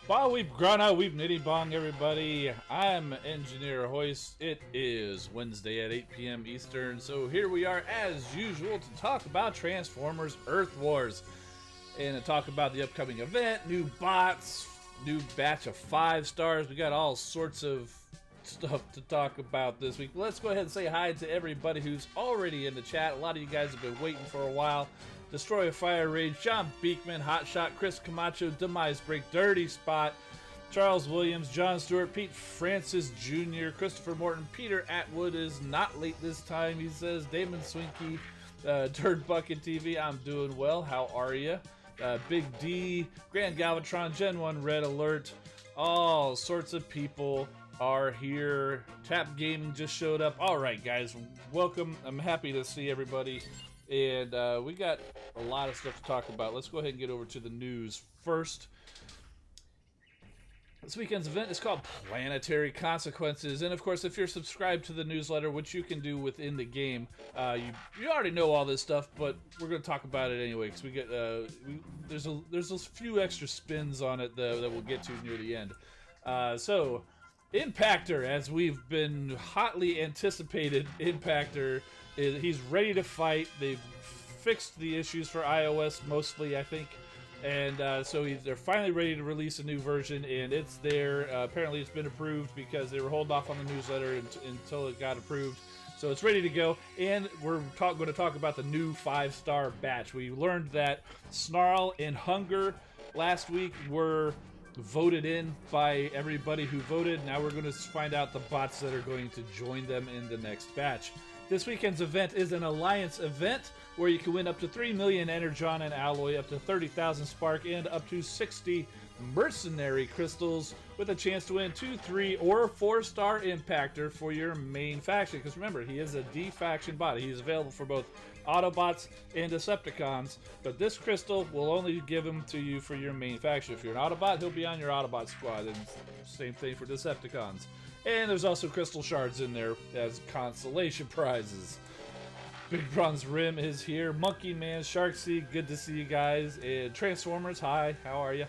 While we've grown out, we've nitty bong everybody. I'm Engineer Hoist. It is Wednesday at 8 p.m. Eastern, so here we are as usual to talk about Transformers Earth Wars. And to talk about the upcoming event, new bots, new batch of 5 stars. We got all sorts of stuff to talk about this week. Let's go ahead and say hi to everybody who's already in the chat. A lot of you guys have been waiting for a while. Destroy a Fire Rage, John Beekman, Hotshot, Chris Camacho, Demise Break, Dirty Spot, Charles Williams, John Stewart, Pete Francis Jr., Christopher Morton, Peter Atwood is not late this time, he says, Damon Swinky, Turd Bucket TV, I'm doing well, how are you? Big D, Grand Galvatron, Gen 1 Red Alert, all sorts of people are here. Tap Gaming just showed up. Alright guys, welcome, I'm happy to see everybody. And we got a lot of stuff to talk about. Let's go ahead and get over to the news first. This weekend's event is called Planetary Consequences. And of course, if you're subscribed to the newsletter, which you can do within the game, you already know all this stuff, but we're going to talk about it anyway, because we get there's a few extra spins on it that we'll get to near the end. So, Impactor, as we've been hotly anticipated, Impactor, he's ready to fight. They've fixed the issues for iOS mostly, I think, and so they're finally ready to release a new version, and it's there. Apparently it's been approved because they were holding off on the newsletter until it got approved. So it's ready to go, and we're going to talk about the new 5-star batch. We learned that Snarl and Hunger last week were voted in by everybody who voted. Now we're going to find out the bots that are going to join them in the next batch. This weekend's event is an Alliance event where you can win up to 3 million Energon and Alloy, up to 30,000 Spark, and up to 60 Mercenary Crystals, with a chance to win 2, 3, or 4-star Impactor for your main faction. Because remember, he is a D-faction bot. He's available for both Autobots and Decepticons, but this crystal will only give him to you for your main faction. If you're an Autobot, he'll be on your Autobot squad, and same thing for Decepticons. And there's also crystal shards in there as consolation prizes. Big Bronze Rim is here. Monkey Man, Sharksea, good to see you guys. And Transformers, hi, how are you?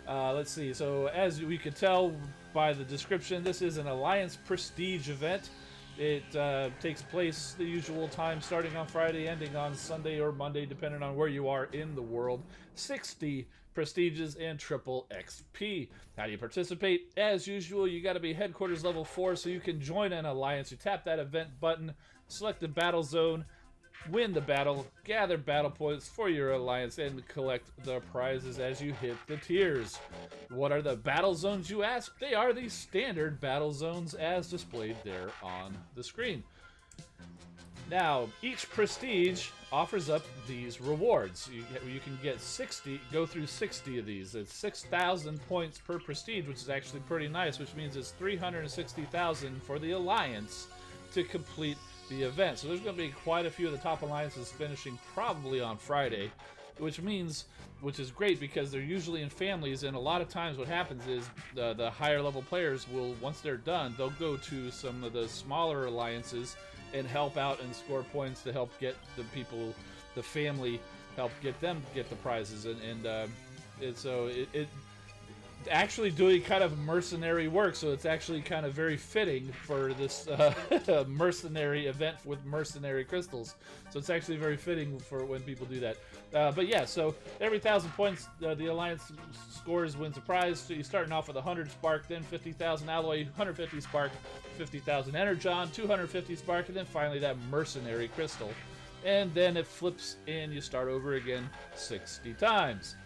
Let's see, so as we could tell by the description, this is an Alliance Prestige event. It takes place the usual time, starting on Friday, ending on Sunday or Monday, depending on where you are in the world. 60 prestiges and triple XP. How do you participate? As usual, you got to be headquarters level 4 so you can join an alliance. You tap that event button, select the battle zone, win the battle, gather battle points for your alliance, and collect the prizes as you hit the tiers. What are the battle zones, you ask? They are the standard battle zones as displayed there on the screen. Now, each prestige offers up these rewards. You can get 60, go through 60 of these. It's 6,000 points per prestige, which is actually pretty nice, which means it's 360,000 for the alliance to complete the event. So there's going to be quite a few of the top alliances finishing probably on Friday, which is great because they're usually in families, and a lot of times what happens is the higher level players will, once they're done, they'll go to some of the smaller alliances and help out and score points to help get the people, the family, help get the prizes, and so it actually doing kind of mercenary work, so it's actually kind of very fitting for this mercenary event with mercenary crystals. So it's actually very fitting for when people do that. But yeah, so every 1,000 points the Alliance scores wins a prize. So you're starting off with 100 Spark, then 50,000 Alloy, 150 Spark, 50,000 Energon, 250 Spark, and then finally that mercenary crystal. And then it flips and you start over again 60 times.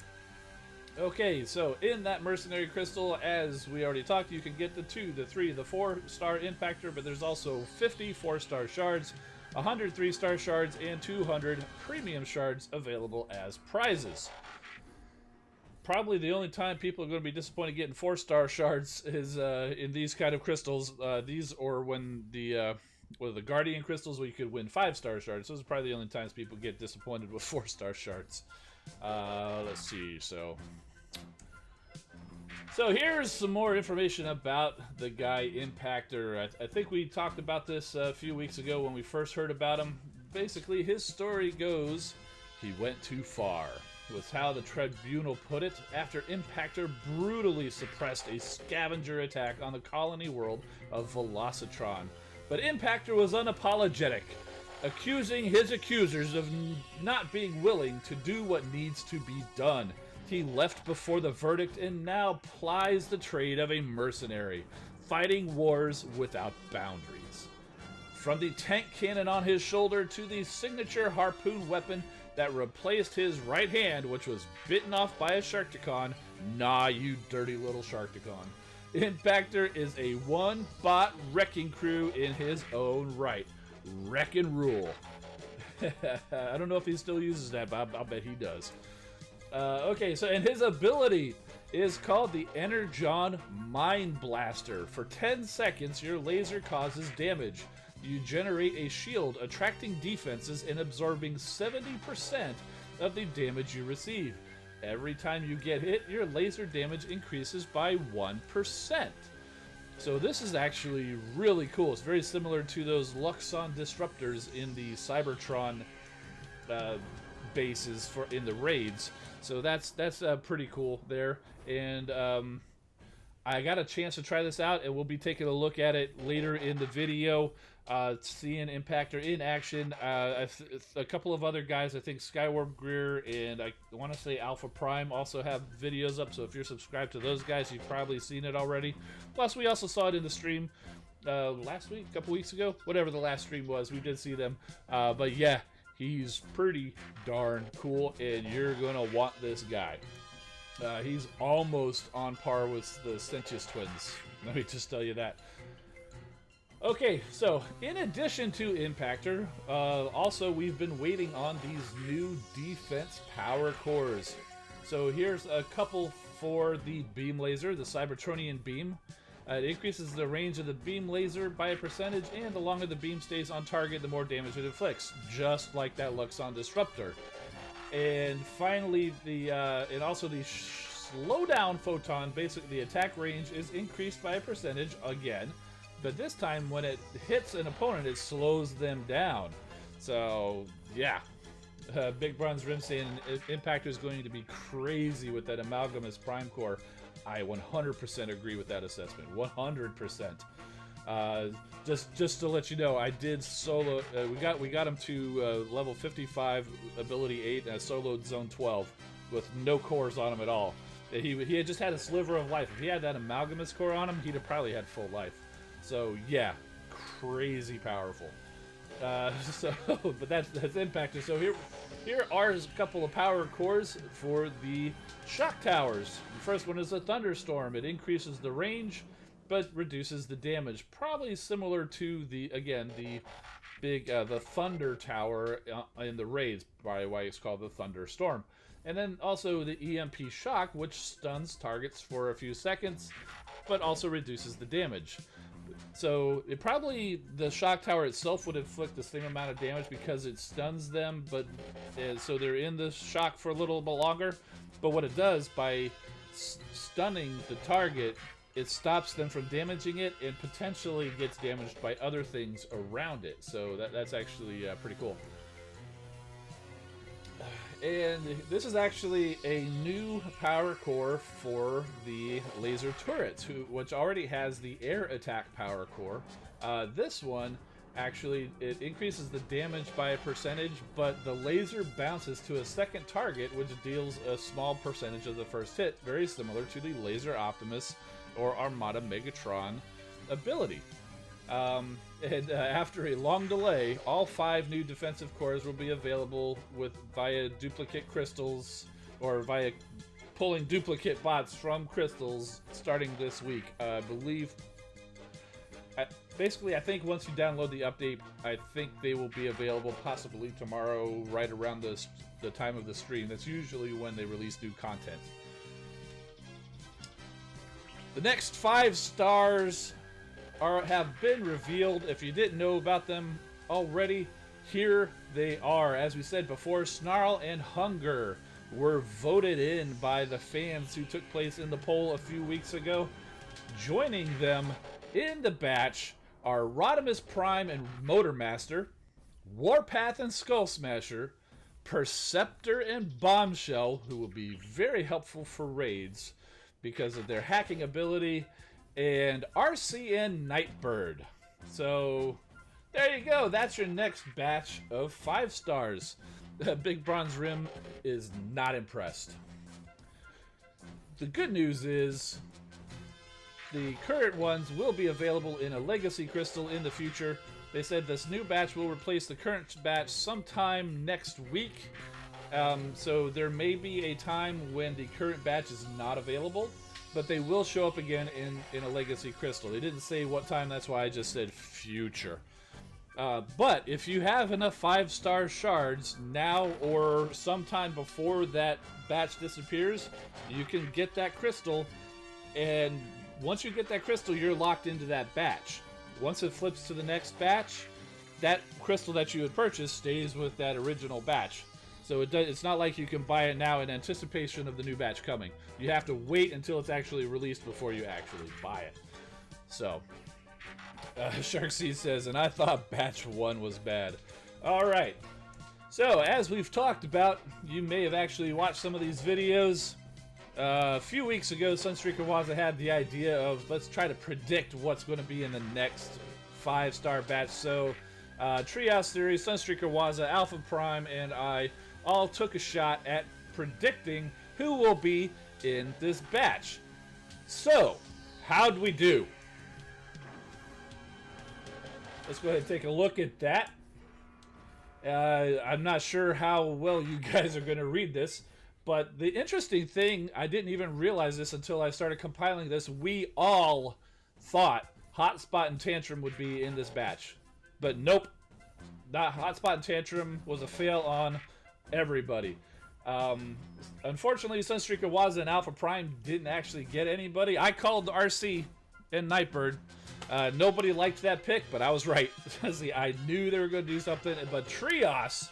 Okay, so in that Mercenary Crystal, as we already talked, you can get the 2, the 3, the 4-star Impactor, but there's also 50 4-star shards, 100 3-star shards, and 200 premium shards available as prizes. Probably the only time people are going to be disappointed getting 4-star shards is in these kind of crystals. These, or when the Guardian crystals, where you could win 5-star shards. Those are probably the only times people get disappointed with 4-star shards. Let's see, so here's some more information about the guy Impactor. I think we talked about this a few weeks ago when we first heard about him. Basically, his story goes, he went too far. was how the Tribunal put it after Impactor brutally suppressed a scavenger attack on the colony world of Velocitron. But Impactor was unapologetic, accusing his accusers of not being willing to do what needs to be done. He left before the verdict and now plies the trade of a mercenary, fighting wars without boundaries. From the tank cannon on his shoulder to the signature harpoon weapon that replaced his right hand, which was bitten off by a Sharkticon. Nah, you dirty little Sharkticon. Impactor is a one-bot wrecking crew in his own right. Wreck and rule. I don't know if he still uses that, but I'll bet he does. Okay, so and his ability is called the Energon Mind Blaster. For 10 seconds, your laser causes damage. You generate a shield, attracting defenses and absorbing 70% of the damage you receive. Every time you get hit, your laser damage increases by 1%. So this is actually really cool. It's very similar to those Luxon disruptors in the Cybertron bases in the raids. So that's pretty cool there. And I got a chance to try this out, and we'll be taking a look at it later in the video. Seeing Impactor in action. A couple of other guys, I think Skywarp Greer and I want to say Alpha Prime also have videos up, so if you're subscribed to those guys, you've probably seen it already. Plus, we also saw it in the stream last week, a couple weeks ago, whatever the last stream was, we did see them. But yeah, he's pretty darn cool, and you're gonna want this guy. He's almost on par with the Sentius twins, let me just tell you that. Okay, so in addition to Impactor, also we've been waiting on these new defense power cores. So here's a couple for the beam laser, the Cybertronian beam. It increases the range of the beam laser by a percentage, and the longer the beam stays on target, the more damage it inflicts, just like that Luxon disruptor. And finally, and also the slowdown photon, basically the attack range is increased by a percentage again. But this time, when it hits an opponent, it slows them down. So, yeah. Big Bronze Rim saying Impactor is going to be crazy with that Amalgamous Prime Core. I 100% agree with that assessment. 100%. Just to let you know, I did solo. We got him to level 55, ability 8, and I soloed zone 12 with no cores on him at all. He had just had a sliver of life. If he had that Amalgamous Core on him, he'd have probably had full life. So yeah, crazy powerful. But that's Impactor. So here are a couple of power cores for the shock towers. The first one is a thunderstorm. It increases the range, but reduces the damage. Probably similar to the big the Thunder Tower in the raids, by why it's called the Thunderstorm. And then also the EMP shock, which stuns targets for a few seconds, but also reduces the damage. So the shock tower itself would inflict the same amount of damage because it stuns them, but so they're in the shock for a little bit longer. But what it does, by stunning the target, it stops them from damaging it and potentially gets damaged by other things around it. So that's actually pretty cool. And this is actually a new power core for the laser turrets, which already has the air attack power core. This one, actually, it increases the damage by a percentage, but the laser bounces to a second target, which deals a small percentage of the first hit, very similar to the Laser Optimus or Armada Megatron ability. And after a long delay, all 5 new defensive cores will be available via duplicate crystals or via pulling duplicate bots from crystals starting this week. I think once you download the update, I think they will be available possibly tomorrow, right around the time of the stream. That's usually when they release new content. The next 5 stars have been revealed. If you didn't know about them already, here they are. As we said before, Snarl and Hunger were voted in by the fans who took place in the poll a few weeks ago. Joining them in the batch are Rodimus Prime and Motormaster, Warpath and Skull Smasher, Perceptor and Bombshell, who will be very helpful for raids because of their hacking ability, and RC and Nightbird. So there you go. That's your next batch of 5 stars. Big Bronze Rim is not impressed. The good news is the current ones will be available in a Legacy Crystal in the future. They said this new batch will replace the current batch sometime next week. So there may be a time when the current batch is not available, but they will show up again in a Legacy Crystal. They didn't say what time, that's why I just said future. But if you have enough 5-star shards now or sometime before that batch disappears, you can get that crystal, and once you get that crystal, you're locked into that batch. Once it flips to the next batch, that crystal that you had purchased stays with that original batch. So it's not like you can buy it now in anticipation of the new batch coming. You have to wait until it's actually released before you actually buy it. So, Sharkseed says, and I thought batch 1 was bad. Alright, so as we've talked about, you may have actually watched some of these videos. A few weeks ago, Sunstreaker Waza had the idea of let's try to predict what's going to be in the next 5-star batch. So, Trios Theory, Sunstreaker Waza, Alpha Prime, and I all took a shot at predicting who will be in this batch. So, how'd we do? Let's go ahead and take a look at that. I'm not sure how well you guys are going to read this. But the interesting thing, I didn't even realize this until I started compiling this. We all thought Hotspot and Tantrum would be in this batch. But nope. Not Hotspot and Tantrum was a fail on everybody. Unfortunately, Sunstreaker Waza and Alpha Prime didn't actually get anybody. I called RC and Nightbird. Nobody liked that pick, but I was right. See, I knew they were going to do something. But Trios...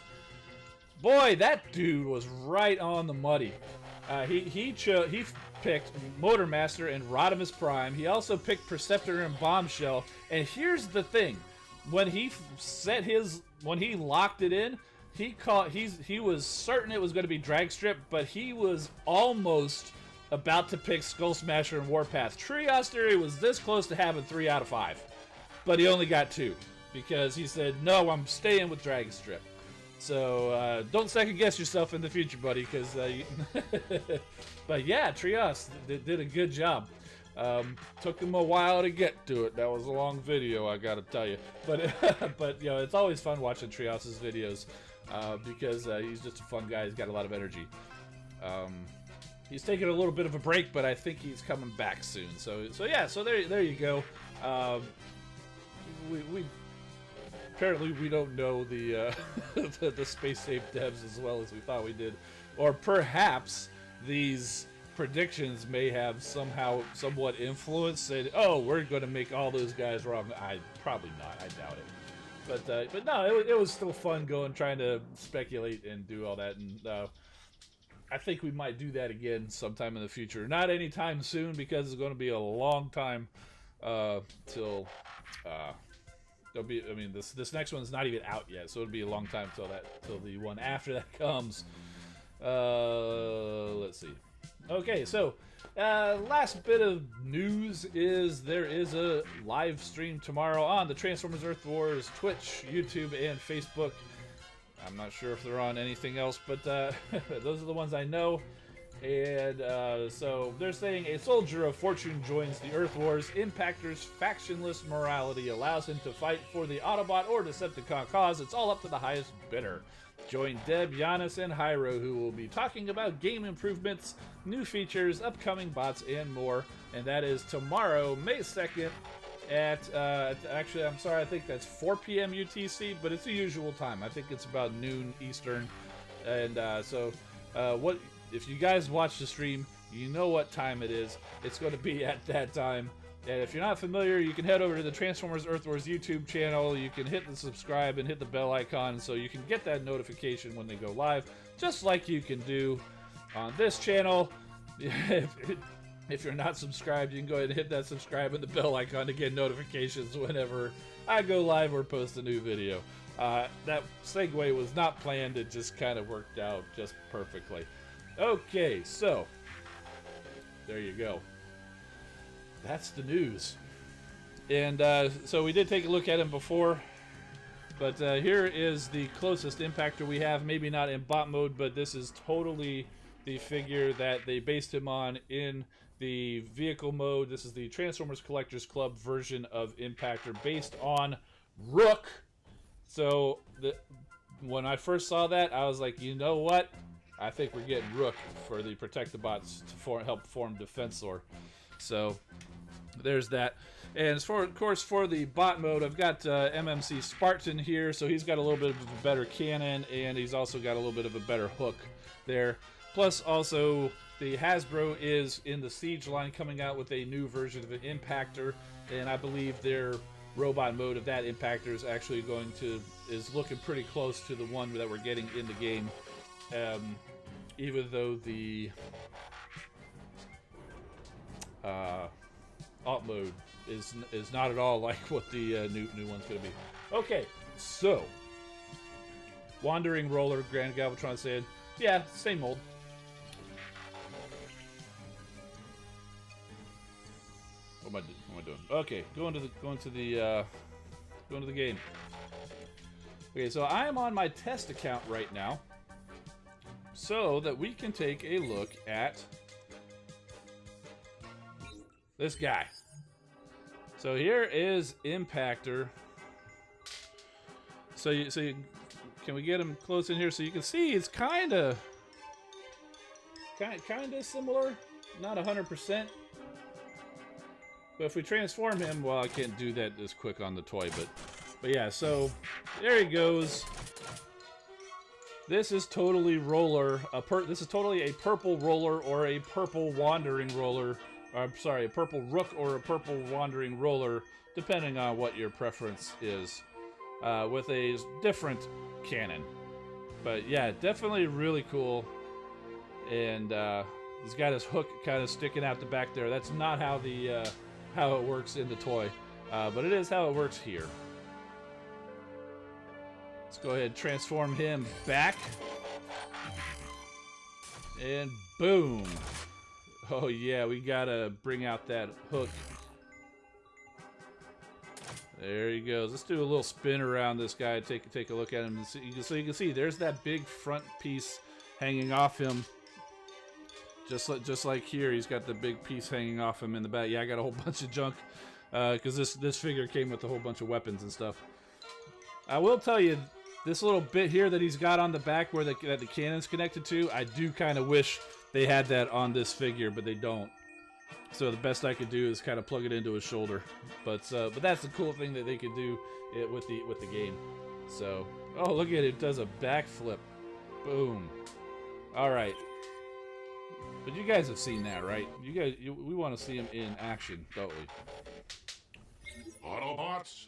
boy, that dude was right on the money. He picked Motormaster and Rodimus Prime. He also picked Perceptor and Bombshell. And here's the thing: when he locked it in, he was certain it was going to be Drag Strip, but he was almost about to pick Skull Smasher and Warpath. Trios Theory was this close to having 3 out of 5, but he only got 2 because he said, "No, I'm staying with Drag Strip." So, don't second guess yourself in the future, buddy, because, but yeah, Trios did a good job. Took him a while to get to it. That was a long video, I gotta tell you. But, but you know, it's always fun watching Trios' videos, because he's just a fun guy. He's got a lot of energy. He's taking a little bit of a break, but I think he's coming back soon. So yeah, so there you go. Apparently we don't know the the Space Safe devs as well as we thought we did. Or perhaps these predictions may have somewhat influenced, said, oh, we're going to make all those guys wrong. Probably not. I doubt it. But no, it was still fun trying to speculate and do all that. And I think we might do that again sometime in the future. Not anytime soon, because it's going to be a long time till... this next one's not even out yet, so it'll be a long time till the one after that comes. Let's see. Okay, so last bit of news is there is a live stream tomorrow on the Transformers Earth Wars Twitch, YouTube, and Facebook. I'm not sure if they're on anything else, but those are the ones I know. And so they're saying a soldier of fortune joins the Earth Wars. Impactor's factionless morality allows him to fight for the Autobot or Decepticon cause. It's all up to the highest bidder. Join Deb, Giannis, and Hyro, who will be talking about game improvements, new features, upcoming bots, and more. And that is tomorrow, May 2nd at, actually, I'm sorry, I think that's 4 p.m. UTC, but it's the usual time. I think it's about noon Eastern. And if you guys watch the stream, you know what time it is. It's going to be at that time. And if you're not familiar, you can head over to the Transformers Earth Wars YouTube channel. You can hit the subscribe and hit the bell icon so you can get that notification when they go live, just like you can do on this channel. If you're not subscribed, you can go ahead and hit that subscribe and the bell icon to get notifications whenever I go live or post a new video. That segue was not planned. It just kind of worked out just perfectly. Okay, so there you go. That's the news. And so we did take a look at him before, but here is the closest Impactor we have. Maybe not in bot mode, but this is totally the figure that they based him on in the vehicle mode. This is the Transformers Collectors Club version of Impactor based on Rook. So when I first saw that, I was like, you know what? I think we're getting Rook for the Protectobots to help form Defensor. So there's that. And as far, of course, for the bot mode, I've got MMC Spartan here, so he's got a little bit of a better cannon, and he's also got a little bit of a better hook there. Plus, also, the Hasbro is in the Siege line coming out with a new version of an Impactor, and I believe their robot mode of that Impactor is actually is looking pretty close to the one that we're getting in the game, even though the alt mode is not at all like what the new one's going to be. Okay, so Wandering Roller, Grand Galvatron said, yeah, same old. What am I doing? Okay, going to the game. Okay, so I am on my test account right now, so that we can take a look at this guy. So here is Impactor. So can we get him close in here so you can see it's kind of similar, not 100%. But if we transform him, well, I can't do that this quick on the toy, but yeah. So there he goes. This is totally roller. This is totally a purple roller or a purple wandering roller. I'm sorry, a purple Rook or a purple wandering roller, depending on what your preference is, with a different cannon. But yeah, definitely really cool. And he's got his hook kind of sticking out the back there. That's not how how it works in the toy, but it is how it works here. Let's go ahead and transform him back. And boom. Oh yeah, we gotta bring out that hook. There he goes. Let's do a little spin around this guy. Take a look at him. So you can see there's that big front piece hanging off him. Just like here, he's got the big piece hanging off him in the back. Yeah, I got a whole bunch of junk because this figure came with a whole bunch of weapons and stuff. I will tell you, this little bit here that he's got on the back where the cannon's connected to, I do kind of wish they had that on this figure, but they don't. So the best I could do is kind of plug it into his shoulder. But that's the cool thing that they could do with the game. So, oh, look at it, it does a backflip. Boom. All right. But you guys have seen that, right? We want to see him in action, don't we? Autobots,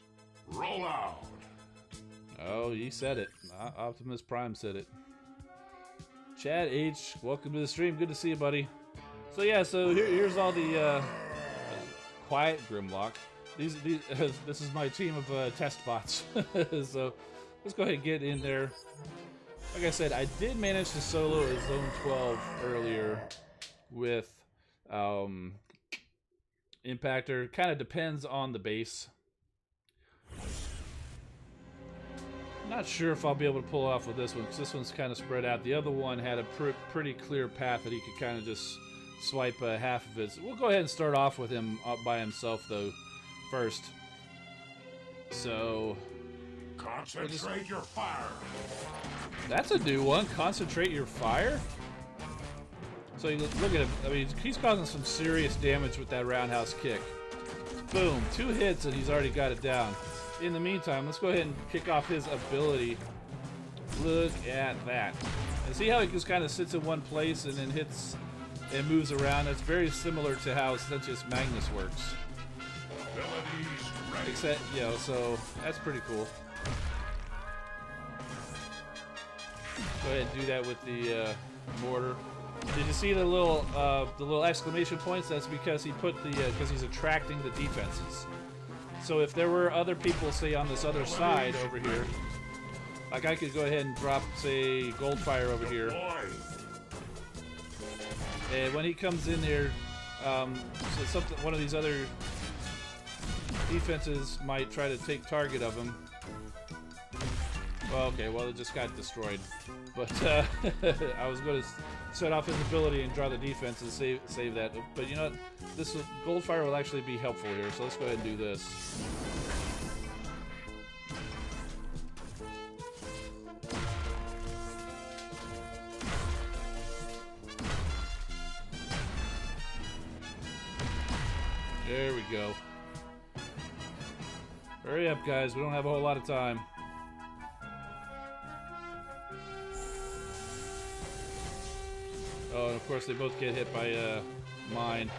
roll out. Oh, he said it. Optimus Prime said it. Chad H, welcome to the stream. Good to see you, buddy. So yeah, so here's all the quiet Grimlock. This is my team of test bots. So let's go ahead and get in there. Like I said, I did manage to solo a Zone 12 earlier with Impactor. Kind of depends on the base. Not sure if I'll be able to pull off with this one, because this one's kind of spread out. The other one had a pretty clear path that he could kind of just swipe half of it. So we'll go ahead and start off with him by himself, though, first. So... Concentrate your fire. That's a new one. Concentrate your fire? So you look at him. I mean, he's causing some serious damage with that roundhouse kick. Boom. 2 hits and he's already got it down. In the meantime, let's go ahead and kick off his ability. Look at that. And see how he just kind of sits in one place and then hits and moves around? That's very similar to how Sentius Magnus works. Abilities ready. Except, you know, so that's pretty cool. Go ahead and do that with the mortar. Did you see the little exclamation points? That's because he put because he's attracting the defenses. So if there were other people, say on this other side over here, Like I could go ahead and drop, say, Goldfire over here. Boy. And when he comes in there, so one of these other defenses might try to take target of him. Well, okay, well, it just got destroyed. But I was going to set off his ability and draw the defense and save that. But you know what? Goldfire will actually be helpful here, so let's go ahead and do this. There we go. Hurry up, guys. We don't have a whole lot of time. Oh, and of course they both get hit by mine.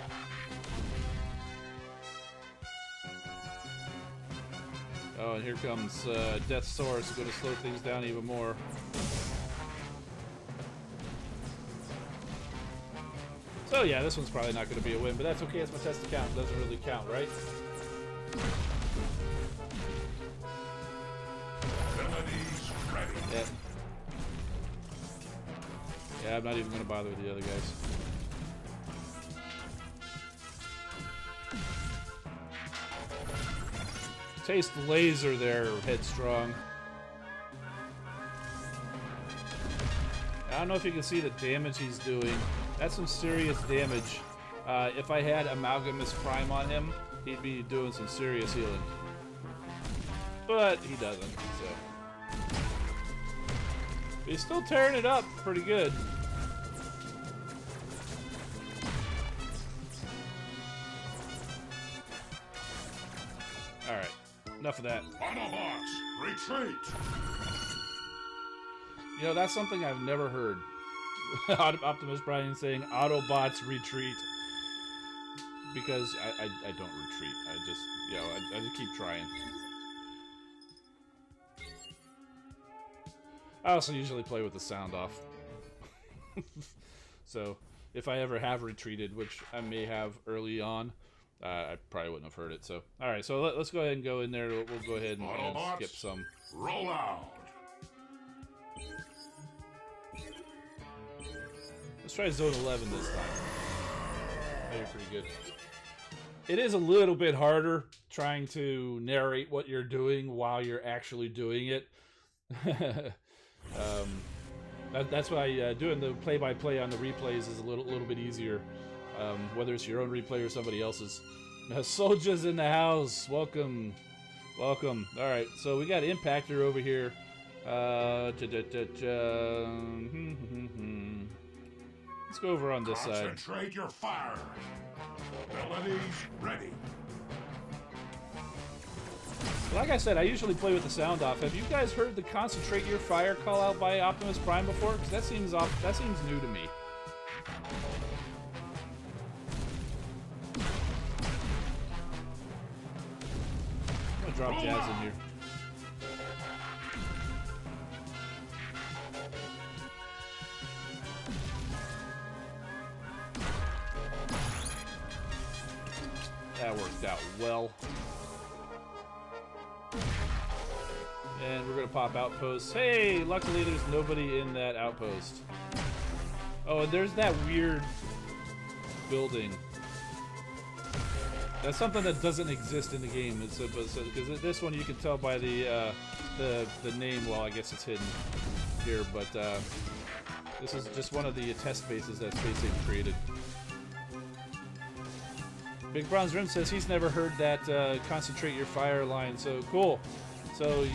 Oh, and here comes Death's Source, going to slow things down even more. So yeah, this one's probably not going to be a win, but that's okay. It's my test account. It doesn't really count, right? Abilities ready. Yeah. Yeah, I'm not even going to bother with the other guys. Taste laser there, Headstrong. I don't know if you can see the damage he's doing. That's some serious damage. If I had Amalgamous Prime on him, he'd be doing some serious healing. But he doesn't, so. But he's still tearing it up pretty good. Alright, enough of that. Autobots, retreat. You know, that's something I've never heard. Optimus Prime saying Autobots retreat. Because I don't retreat. I just, you know, I just keep trying. I also usually play with the sound off. So, if I ever have retreated, which I may have early on, I probably wouldn't have heard it. So, alright, so let's go ahead and go in there. We'll go ahead and skip some. Roll out. Let's try Zone 11 this time. Oh, you're pretty good. It is a little bit harder trying to narrate what you're doing while you're actually doing it. That's why doing the play-by-play on the replays is a little bit easier, whether it's your own replay or somebody else's. Soldiers in the house, welcome, welcome. All right, so we got Impactor over here. Let's go over on this side. Concentrate your fire. Abilities ready. Like I said, I usually play with the sound off. Have you guys heard the "Concentrate Your Fire" call out by Optimus Prime before? Because that seems off. That seems new to me. I'm gonna drop Jazz in here. That worked out well. And we're gonna pop outposts. Hey, luckily there's nobody in that outpost. Oh, and there's that weird building. That's something that doesn't exist in the game. It's because this one you can tell by the name. Well, I guess it's hidden here, but this is just one of the test bases that Space Ape created. Big Bronze Rim says he's never heard that "Concentrate Your Fire" line. So cool. So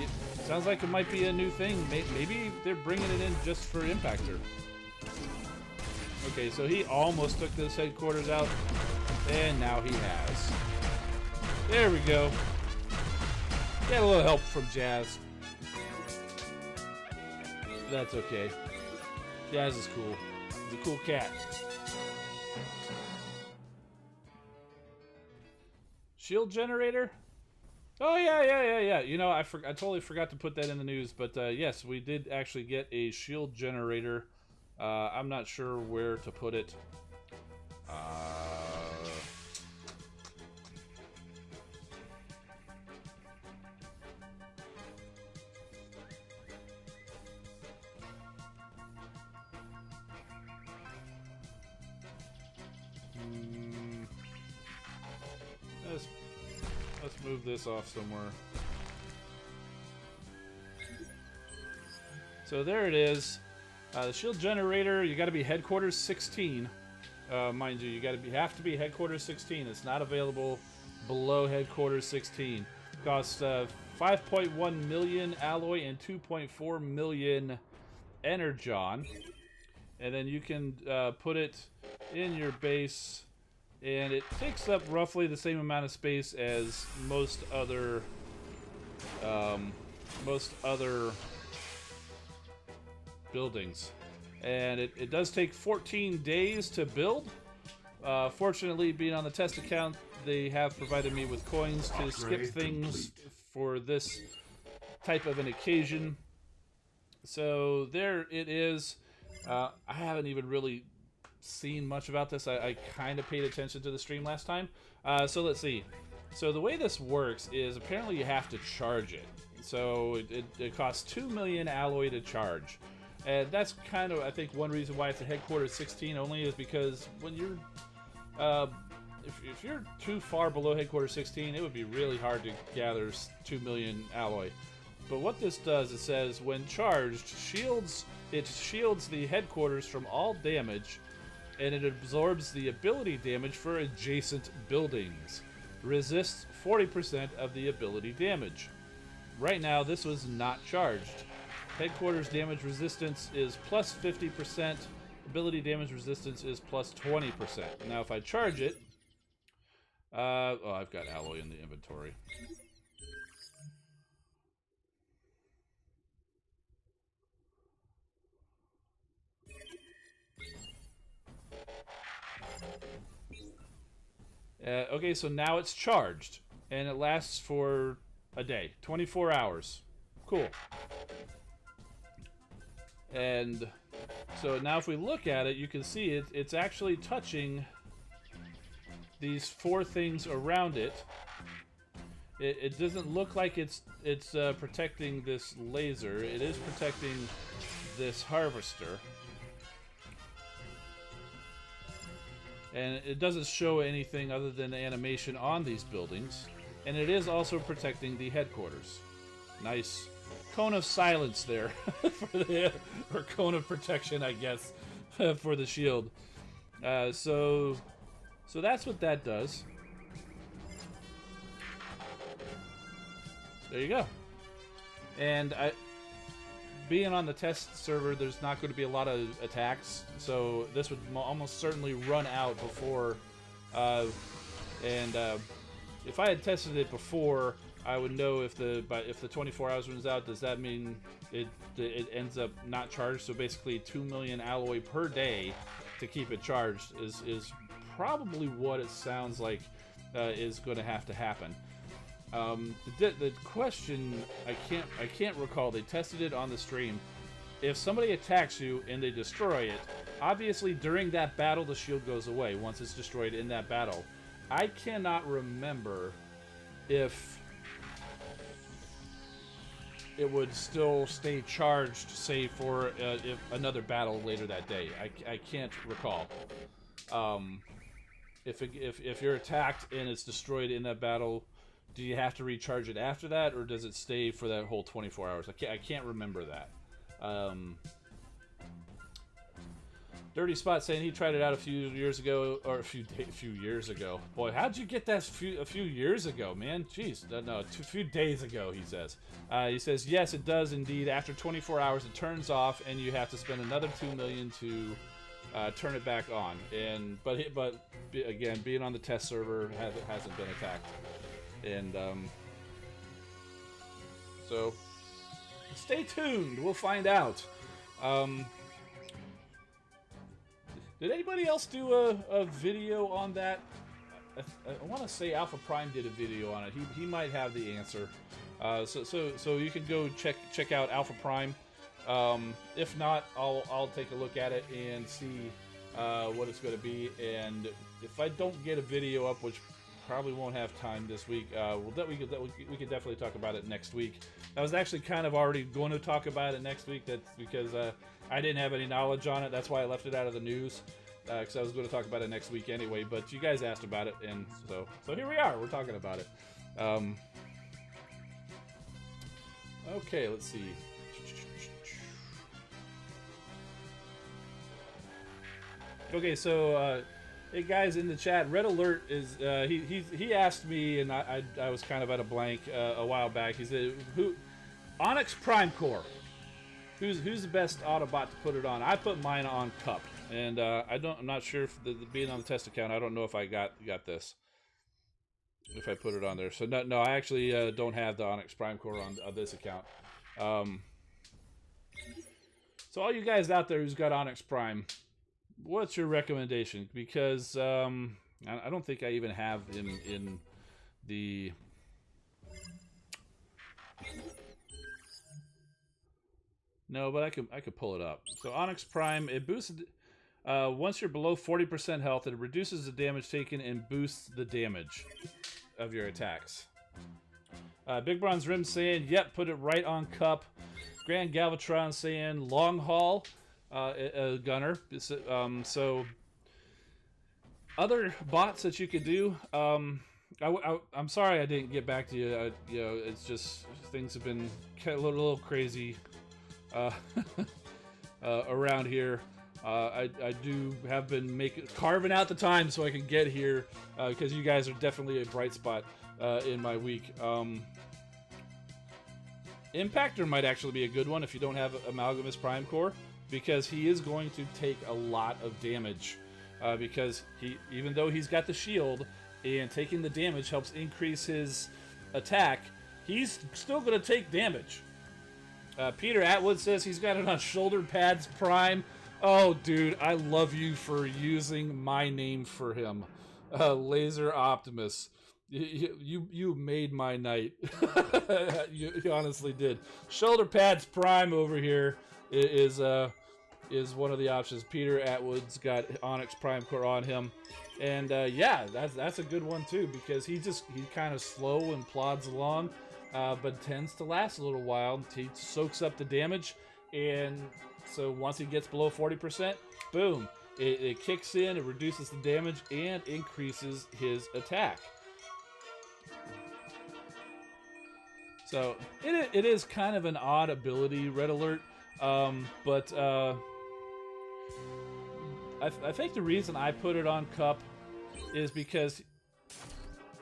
sounds like it might be a new thing. Maybe they're bringing it in just for Impactor. Okay, so he almost took this headquarters out, and now he has. There we go. Get a little help from Jazz. That's okay. Jazz is cool. He's a cool cat. Shield generator? Oh, yeah. You know, I totally forgot to put that in the news, but yes, we did actually get a shield generator. I'm not sure where to put it. let's move this off somewhere. So there it is. The shield generator, you got to be headquarters 16. Mind you, have to be headquarters 16. It's not available below headquarters 16. Costs 5.1 million alloy and 2.4 million energon. And then you can put it in your base, and it takes up roughly the same amount of space as most other buildings. And it does take 14 days to build. Fortunately, being on the test account, they have provided me with coins to skip things for this type of an occasion. So there it is. I haven't even really seen much about this. I kind of paid attention to the stream last time. So let's see. So the way this works is apparently you have to charge it. So it costs 2 million alloy to charge. And that's kind of, I think, one reason why it's a headquarters 16 only is because when you're, if you're too far below headquarters 16, it would be really hard to gather 2 million alloy. But what this does, it says, when charged, it shields the headquarters from all damage, and it absorbs the ability damage for adjacent buildings. Resists 40% of the ability damage. Right now, this was not charged. Headquarters damage resistance is plus 50%. Ability damage resistance is plus 20%. Now, if I charge it... oh, I've got alloy in the inventory. Okay, so now it's charged. And it lasts for a day. 24 hours. Cool. And so now if we look at it, you can see it's actually touching these 4 things around it. It doesn't look like it's protecting this laser. It is protecting this harvester. And it doesn't show anything other than animation on these buildings. And it is also protecting the headquarters. Nice. Cone of silence there, or cone of protection, I guess, for the shield. So that's what that does. There you go. And being on the test server, there's not going to be a lot of attacks, so this would almost certainly run out before. If I had tested it before, I would know if the 24 hours runs out. Does that mean it ends up not charged? So basically, 2 million alloy per day to keep it charged is probably what it sounds like is going to have to happen. The question I can't recall. They tested it on the stream. If somebody attacks you and they destroy it, obviously during that battle the shield goes away once it's destroyed in that battle. I cannot remember if it would still stay charged, say for if another battle later that day. I can't recall. If you're attacked and it's destroyed in that battle, do you have to recharge it after that, or does it stay for that whole 24 hours? I can't remember that. Dirty Spot saying he tried it out a few years ago, or a few years ago. Boy, how'd you get that a few years ago, man? Jeez, no, a few days ago, he says. He says, yes, it does indeed. After 24 hours, it turns off, and you have to spend another 2 million to turn it back on. But again, being on the test server hasn't been attacked. And so stay tuned. We'll find out. Did anybody else do a video on that? I want to say Alpha Prime did a video on it. He might have the answer. So you can go check out Alpha Prime. If not, I'll take a look at it and see what it's going to be. And if I don't get a video up, which probably won't have time this week, we could definitely talk about it next week. I was actually kind of already going to talk about it next week. That's because I didn't have any knowledge on it. That's why I left it out of the news. because I was going to talk about it next week anyway, but you guys asked about it, and so here we are. We're talking about it. Okay, let's see. Okay, so hey guys in the chat, Red Alert is he asked me, and I was kind of at a blank a while back. He said, "Who Onyx Prime Core? Who's the best Autobot to put it on?" I put mine on Cup, and I'm not sure if being on the test account, I don't know if I got this. If I put it on there, so no, I actually don't have the Onyx Prime Core on this account. So all you guys out there who's got Onyx Prime, what's your recommendation? Because I don't think I even have him in the. No, but I could pull it up. So Onyx Prime, it boosts. Once you're below 40% health, it reduces the damage taken and boosts the damage of your attacks. Big Bronze Rim saying, "Yep, put it right on Cup." Grand Galvatron saying, "Long haul, gunner." So other bots that you could do. I'm sorry I didn't get back to you. You know, it's just things have been a little crazy around here. I do have been carving out the time so I can get here because you guys are definitely a bright spot in my week. Impactor might actually be a good one if you don't have Amalgamous Prime Core, because he is going to take a lot of damage because even though he's got the shield and taking the damage helps increase his attack, he's still going to take damage. Peter Atwood says he's got it on Shoulder Pads Prime. Oh, dude, I love you for using my name for him. Laser Optimus. You made my night. you honestly did. Shoulder Pads Prime over here is one of the options. Peter Atwood's got Onyx Prime Core on him. And yeah, that's a good one too, because he's kind of slow and plods along, but tends to last a little while. He soaks up the damage, and so once he gets below 40%, boom, it kicks in, it reduces the damage, and increases his attack. So it is kind of an odd ability, Red Alert, but I think the reason I put it on Cup is because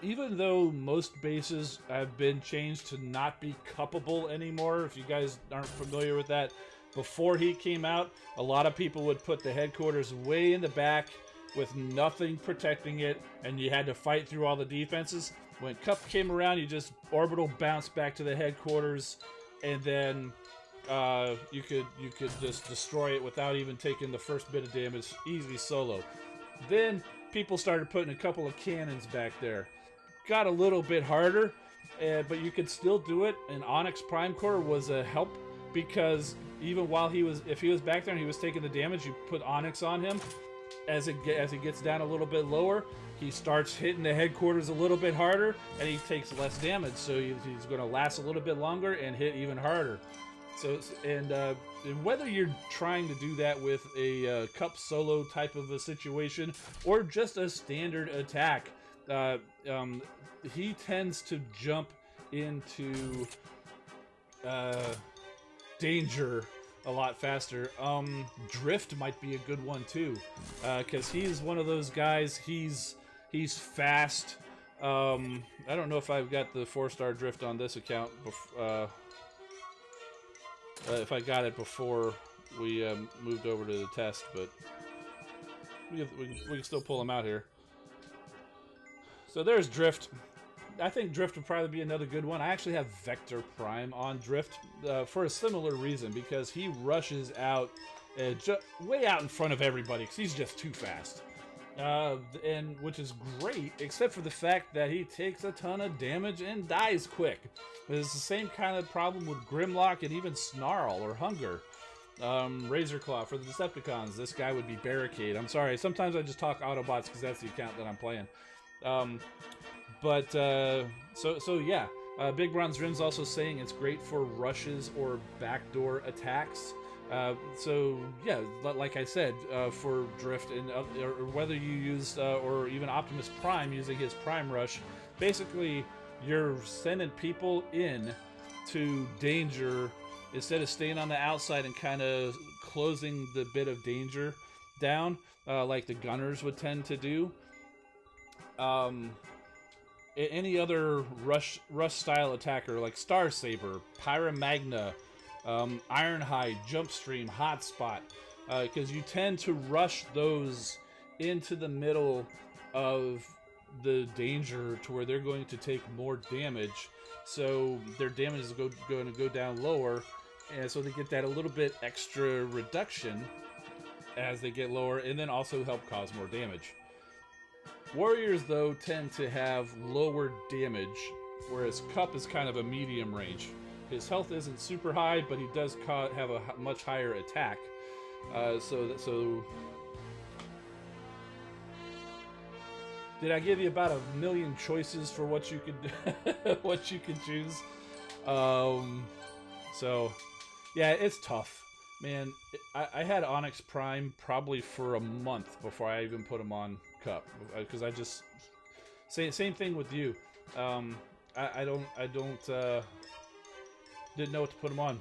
even though most bases have been changed to not be cuppable anymore, if you guys aren't familiar with that, before he came out, a lot of people would put the headquarters way in the back with nothing protecting it, and you had to fight through all the defenses. When Cup came around, you just orbital bounce back to the headquarters, and then you could just destroy it without even taking the first bit of damage, easy solo. Then people started putting a couple of cannons back there. Got a little bit harder, but you could still do it. And Onyx Prime Core was a help, because even while if he was back there and he was taking the damage, you put Onyx on him. As it gets down a little bit lower, he starts hitting the headquarters a little bit harder, and he takes less damage. So he's going to last a little bit longer and hit even harder. So and whether you're trying to do that with a Cup solo type of a situation or just a standard attack, he tends to jump into danger a lot faster. Drift might be a good one too, because he's one of those guys. He's fast. I don't know if I've got the 4-star drift on this account. If I got it before we moved over to the test, but we can still pull him out here. So there's Drift. I think Drift would probably be another good one. I actually have Vector Prime on Drift for a similar reason, because he rushes out way out in front of everybody because he's just too fast. And which is great, except for the fact that he takes a ton of damage and dies quick. It's the same kind of problem with Grimlock and even Snarl or Hunger. Razorclaw for the Decepticons. This guy would be Barricade. I'm sorry, sometimes I just talk Autobots because that's the account that I'm playing. So yeah, Big Bronze Rim's also saying it's great for rushes or backdoor attacks. So yeah, like I said, for Drift and or whether you used or even Optimus Prime using his Prime Rush, basically you're sending people in to danger instead of staying on the outside and kind of closing the bit of danger down, like the gunners would tend to do. Any other rush style attacker like Star Saber, Pyramagna, Ironhide, Jumpstream, Hotspot, because you tend to rush those into the middle of the danger to where they're going to take more damage, so their damage is going to go down lower, and so they get that a little bit extra reduction as they get lower, and then also help cause more damage. Warriors, though, tend to have lower damage, whereas Cup is kind of a medium range. His health isn't super high, but he does have a much higher attack. So did I give you about 1 million choices for what you could what you could choose? So yeah, it's tough, man. I had Onyx Prime probably for a month before I even put him on Cup, because I just same thing with you. I didn't know what to put him on.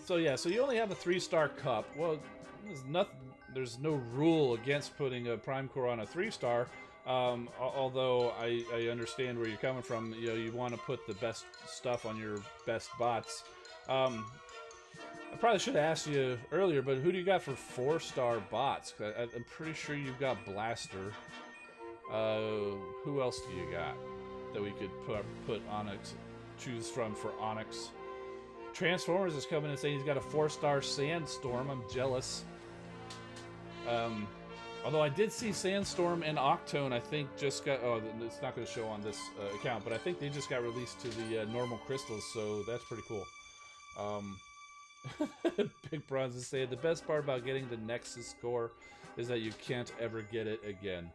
So yeah, so you only have a 3-star Cup. Well, there's no rule against putting a Prime Core on a 3-star. Although I understand where you're coming from. You know, you want to put the best stuff on your best bots. I probably should have asked you earlier, but who do you got for 4-star bots? I'm pretty sure you've got Blaster. Who else do you got that we could put Onyx, choose from for Onyx? Transformers is coming and saying he's got a 4-star Sandstorm. I'm jealous. Although I did see Sandstorm and Octone, I think just got... Oh, it's not going to show on this account, but I think they just got released to the normal crystals, so that's pretty cool. Big Bronze is saying the best part about getting the Nexus score is that you can't ever get it again.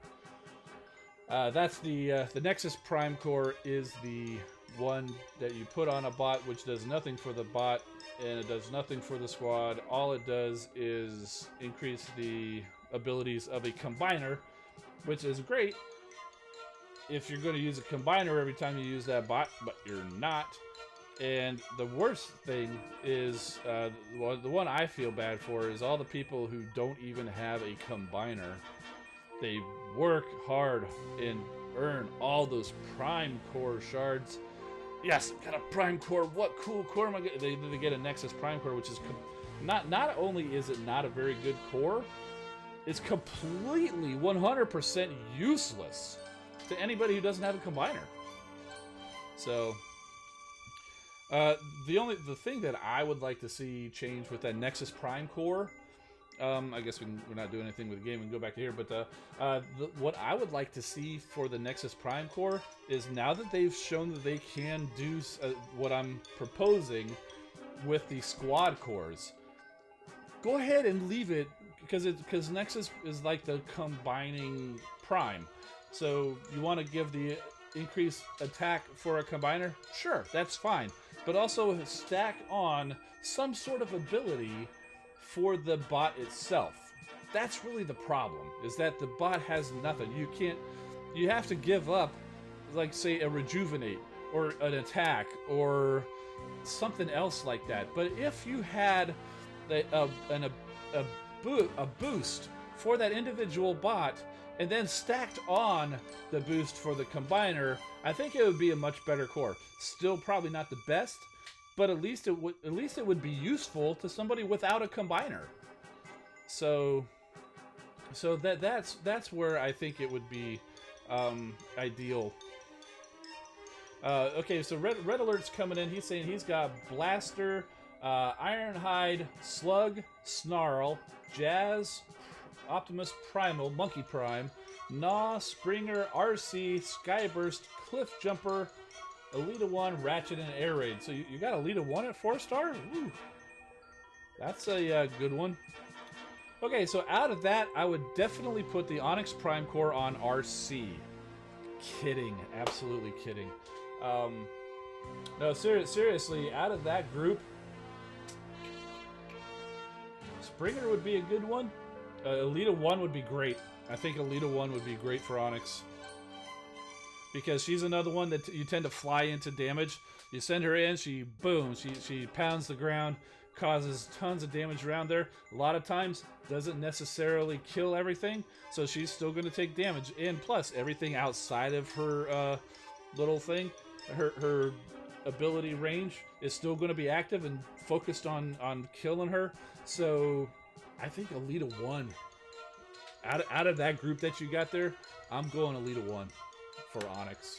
That's the Nexus Prime Core is the one that you put on a bot, which does nothing for the bot and it does nothing for the squad. All it does is increase the abilities of a combiner, which is great if you're going to use a combiner every time you use that bot, but you're not. And the worst thing is, the one I feel bad for is all the people who don't even have a combiner. They work hard and earn all those Prime Core shards. Yes, got a Prime Core. What cool core am I getting? They get a Nexus Prime Core, which is not only is it not a very good core, it's completely 100% useless to anybody who doesn't have a combiner. So... the thing that I would like to see change with that Nexus Prime Core, I guess we're not doing anything with the game. We can go back to here, but what I would like to see for the Nexus Prime Core is, now that they've shown that they can do what I'm proposing with the squad cores, go ahead and leave it, because Nexus is like the combining Prime. So you want to give the increased attack for a combiner? Sure, that's fine. But also stack on some sort of ability for the bot itself. That's really the problem, is that the bot has nothing. You have to give up, like, say, a rejuvenate or an attack or something else like that. But if you had a boost for that individual bot and then stacked on the boost for the combiner, I think it would be a much better core. Still probably not the best, but at least it would be useful to somebody without a combiner. So that's where I think it would be ideal. Okay, so Red Alert's coming in. He's saying he's got Blaster, Ironhide, Slug, Snarl, Jazz, Optimus Primal, Monkey Prime, Gnaw, Springer, RC, Skyburst, Cliff Jumper, Elita 1, Ratchet, and Air Raid. So you got Elita 1 at 4-star? Ooh. That's a good one. Okay, so out of that, I would definitely put the Onyx Prime Core on RC. Kidding. Absolutely kidding. No, seriously, out of that group, Springer would be a good one. Alita 1 would be great. I think Alita 1 would be great for Onyx. Because she's another one that you tend to fly into damage. You send her in, she pounds the ground, causes tons of damage around there. A lot of times, doesn't necessarily kill everything, so she's still going to take damage. And plus, everything outside of her little thing, her ability range, is still going to be active and focused on killing her. So, I think Alita 1. Out of that group that you got there, I'm going Alita 1 for Onyx.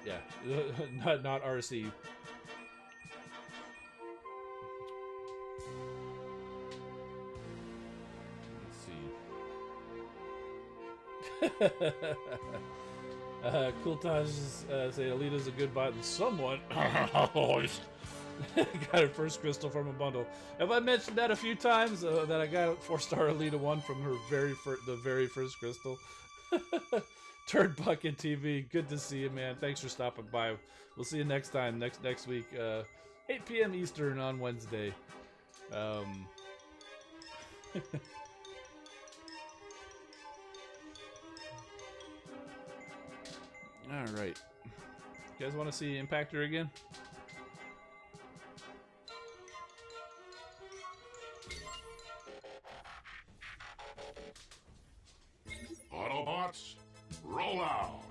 Yeah, not RC. Let's see. Cool Taj say Alita's a good bot and somewhat. Hoist. Got her first crystal from a bundle. Have I mentioned that a few times? That I got 4-star Alita 1 from her the very first crystal. Turd Bucket TV, good to see you, man. Thanks for stopping by. We'll see you next time, next week, 8 p.m. Eastern on Wednesday. All right. You guys want to see Impactor again? Autobots, roll out.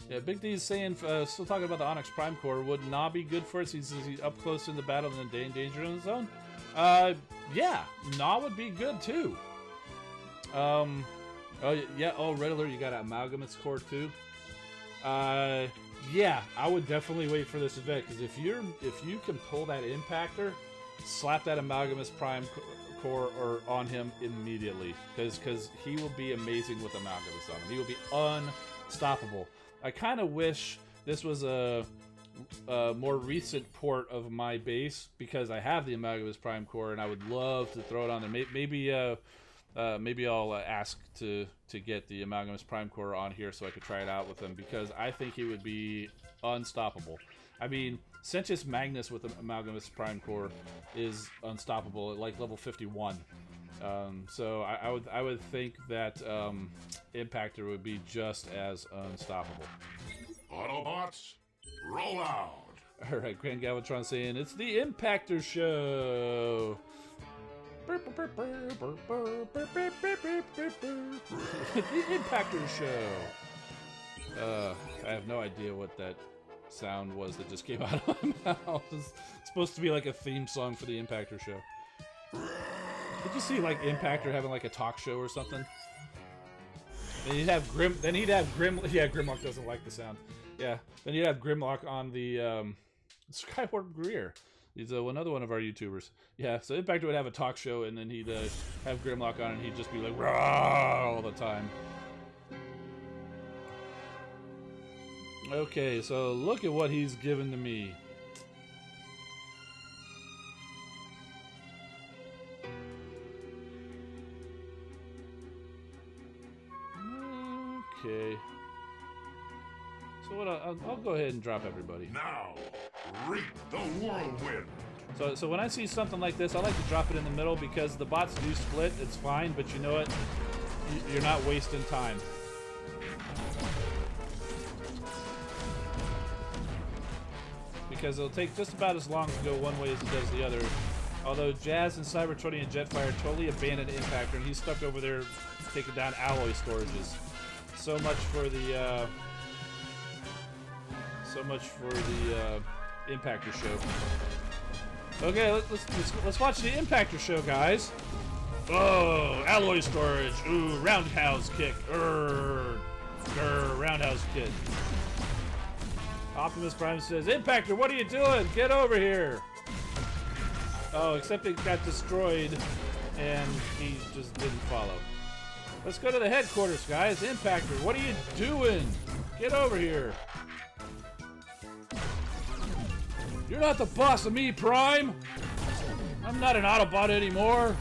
Yeah, Big D's saying, still talking about the Onyx Prime Core. Would Na be good for us? He's up close in the battle and in danger zone. Yeah, Na would be good too. Oh yeah. Oh, Red Alert, you got an Amalgamous Core too. Yeah, I would definitely wait for this event because if you can pull that Impactor, slap that Amalgamous Prime Core or on him immediately because he will be amazing with Amalgamous on him. He will be unstoppable. I kind of wish this was a more recent port of my base because I have the Amalgamous Prime Core and I would love to throw it on there. Maybe I'll ask to get the Amalgamous Prime Core on here so I could try it out with him because I think he would be unstoppable. I mean, Sentius Magnus with the Amalgamous Prime Core is unstoppable at like level 51. So I would think that Impactor would be just as unstoppable. Autobots, roll out. All right, Grand Galvatron saying it's the Impactor show. The Impactor show. I have no idea what that sound was that just came out of my mouth. It's supposed to be like a theme song for the Impactor show. Did you see like Impactor having like a talk show or something? Then he'd have Yeah, Grimlock doesn't like the sound. Yeah. Then you'd have Grimlock on the Skyward Greer. He's another one of our YouTubers. Yeah, so Impactor would have a talk show, and then he'd have Grimlock on, and he'd just be like, rah, all the time. Okay, so look at what he's given to me. Okay. So what? I'll go ahead and drop everybody. Now, reap the whirlwind. So when I see something like this, I like to drop it in the middle because the bots do split. It's fine, but you know what? You're not wasting time. Because it'll take just about as long to go one way as it does the other. Although Jazz and Cybertronian and Jetfire totally abandoned Impactor, and he's stuck over there taking down alloy storages. So much for the Impactor show. Okay, let's watch the Impactor show, guys. Oh, alloy storage. Ooh, roundhouse kick. Roundhouse kick. Optimus Prime says, Impactor, what are you doing? Get over here. Oh, except it got destroyed and he just didn't follow. Let's go to the headquarters, guys. Impactor, what are you doing? Get over here. You're not the boss of me, Prime. I'm not an Autobot anymore.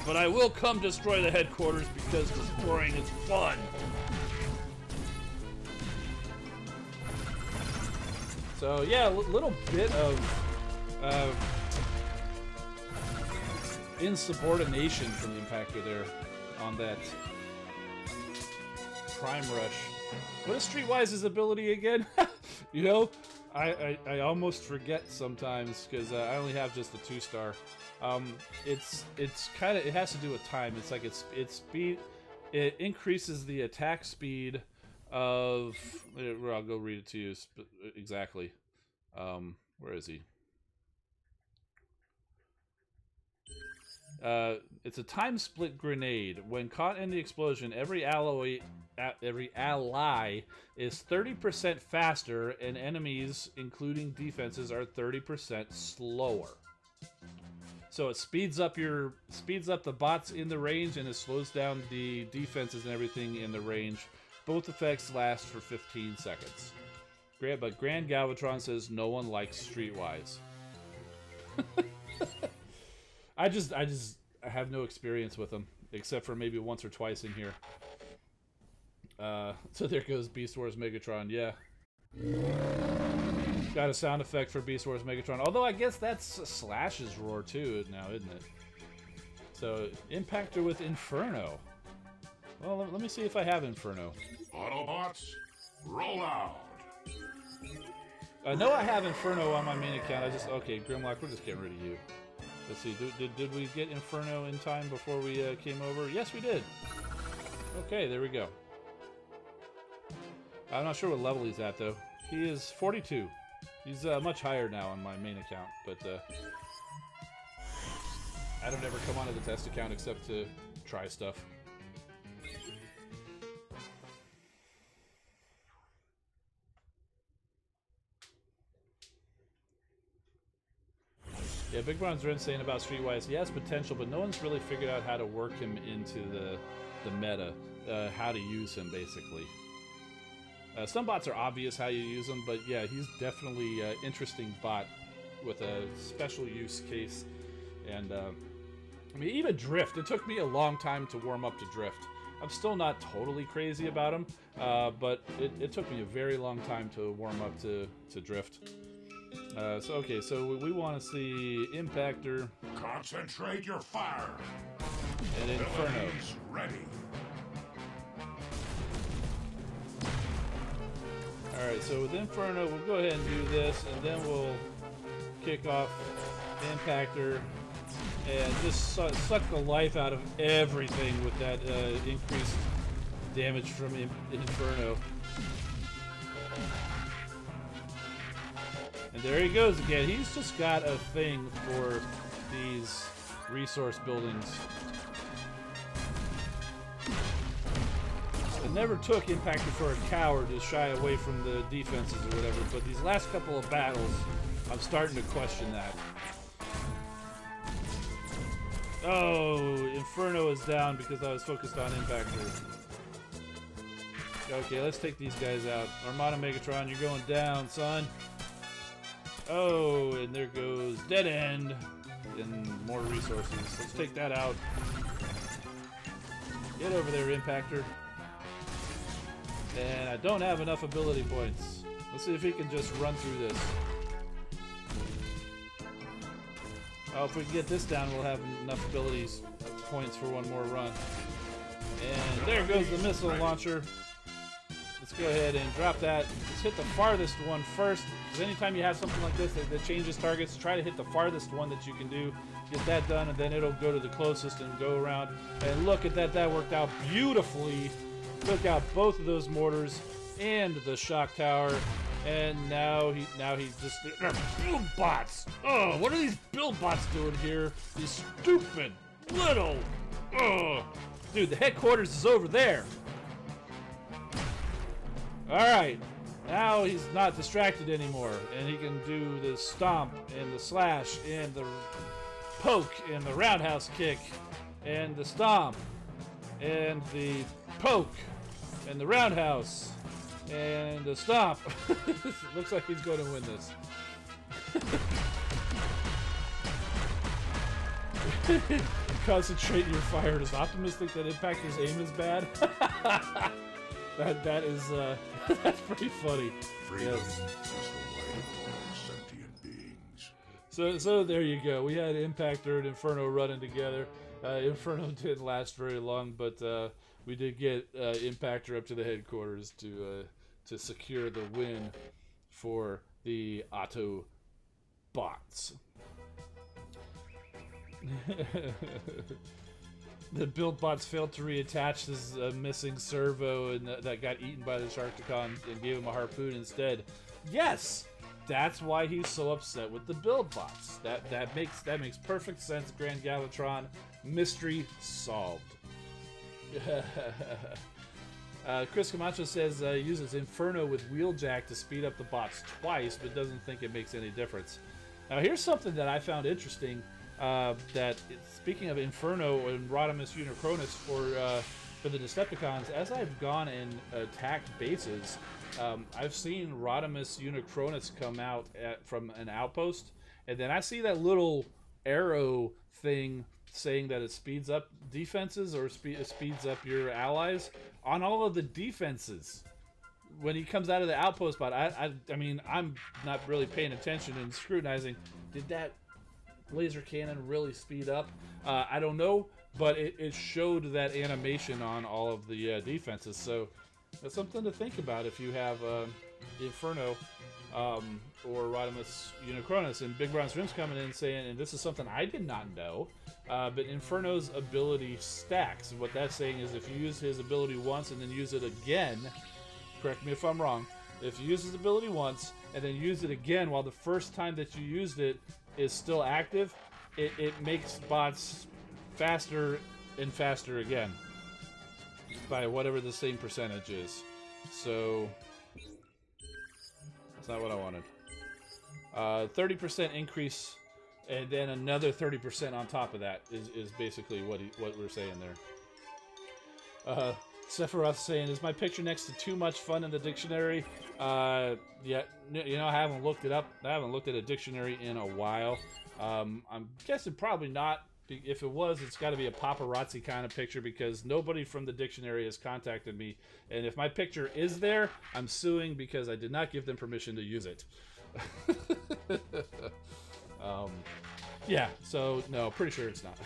But I will come destroy the headquarters because destroying is fun. So yeah, a little bit of insubordination from the Impactor there on that Prime Rush. What is Streetwise's ability again? You know, I almost forget sometimes because I only have just the 2-star. It's kind of, it has to do with time. It's like it's speed. It increases the attack speed of. I'll go read it to you exactly. Where is he? It's a time split grenade. When caught in the explosion, every ally is 30% faster, and enemies, including defenses, are 30% slower. So it speeds up the bots in the range, and it slows down the defenses and everything in the range. Both effects last for 15 seconds. But Grand Galvatron says no one likes Streetwise. I have no experience with them, except for maybe once or twice in here. So there goes Beast Wars Megatron, yeah. Got a sound effect for Beast Wars Megatron, although I guess that's Slash's roar too now, isn't it? So, Impactor with Inferno. Well, let me see if I have Inferno. Autobots, roll out. I know I have Inferno on my main account. Okay, Grimlock, we're just getting rid of you. Let's see, did we get Inferno in time before we came over? Yes, we did. Okay, there we go. I'm not sure what level he's at, though. He is 42. He's much higher now on my main account, but I don't ever come onto the test account except to try stuff. Yeah, Big Bron's Ren saying about Streetwise, he has potential, but no one's really figured out how to work him into the meta, how to use him, basically. Some bots are obvious how you use them, but yeah, he's definitely an interesting bot with a special use case. And, I mean, even Drift, it took me a long time to warm up to Drift. I'm still not totally crazy about him, but it took me a very long time to warm up to Drift. So we want to see Impactor. Concentrate your fire. And Inferno. Abilities ready. Alright, so with Inferno, we'll go ahead and do this, and then we'll kick off Impactor and just suck the life out of everything with that increased damage from Inferno. And there he goes again. He's just got a thing for these resource buildings. It never took Impactor for a coward to shy away from the defenses or whatever, but these last couple of battles, I'm starting to question that. Oh, Inferno is down because I was focused on Impactor. Okay, let's take these guys out. Armada Megatron, you're going down, son. Oh, and there goes Dead End and more resources. Let's take that out. Get over there, Impactor. And I don't have enough ability points. Let's see if he can just run through this. Oh, if we can get this down, we'll have enough abilities points for one more run. And there goes the missile launcher. Let's go ahead and drop that. Let's hit the farthest one first. Because anytime you have something like this that changes targets, try to hit the farthest one that you can do. Get that done, and then it'll go to the closest and go around. And look at that. That worked out beautifully. Took out both of those mortars and the shock tower. And now he just... Build bots! Oh, what are these build bots doing here? These stupid little... Oh, dude, the headquarters is over there. Alright, now he's not distracted anymore, and he can do the stomp, and the slash, and the poke, and the roundhouse kick, and the stomp, and the poke, and the roundhouse, and the stomp. Looks like he's going to win this. Concentrate your fire. Does Optimus think that Impactor's aim is bad? That is that's pretty funny. Freedom Yes. is the way for all sentient beings. So there you go. We had Impactor and Inferno running together. Inferno didn't last very long, but we did get Impactor up to the headquarters to secure the win for the Autobots. The build bots failed to reattach this missing servo, and that got eaten by the Sharkticon and gave him a harpoon instead. Yes, that's why he's so upset with the build bots. That makes perfect sense. Grand Galvatron mystery solved. Chris Camacho says uses Inferno with Wheeljack to speed up the bots twice, but doesn't think it makes any difference. Now here's something that I found interesting. Speaking of Inferno and Rodimus Unicronus for the Decepticons, as I've gone and attacked bases, I've seen Rodimus Unicronus come out from an outpost, and then I see that little arrow thing saying that it speeds up defenses or speeds up your allies on all of the defenses. When he comes out of the outpost spot, I mean, I'm not really paying attention and scrutinizing. Did that laser cannon really speed up? I don't know, but it showed that animation on all of the defenses, so that's something to think about if you have Inferno or Rodimus Unicronus. And Big Brown Swim's coming in saying, and this is something I did not know, but Inferno's ability stacks. And what that's saying is if you use his ability once and then use it again, correct me if I'm wrong, if you use his ability once and then use it again while the first time that you used it is still active, it makes bots faster and faster again by whatever the same percentage is. So that's not what I wanted. 30% increase, and then another 30% on top of that is basically what we're saying there. Sephiroth saying, is my picture next to too much fun in the dictionary? Yeah, you know, I haven't looked it up. I haven't looked at a dictionary in a while. I'm guessing probably not. If it was, it's got to be a paparazzi kind of picture, because nobody from the dictionary has contacted me. And if my picture is there, I'm suing because I did not give them permission to use it. Yeah, so no, pretty sure it's not.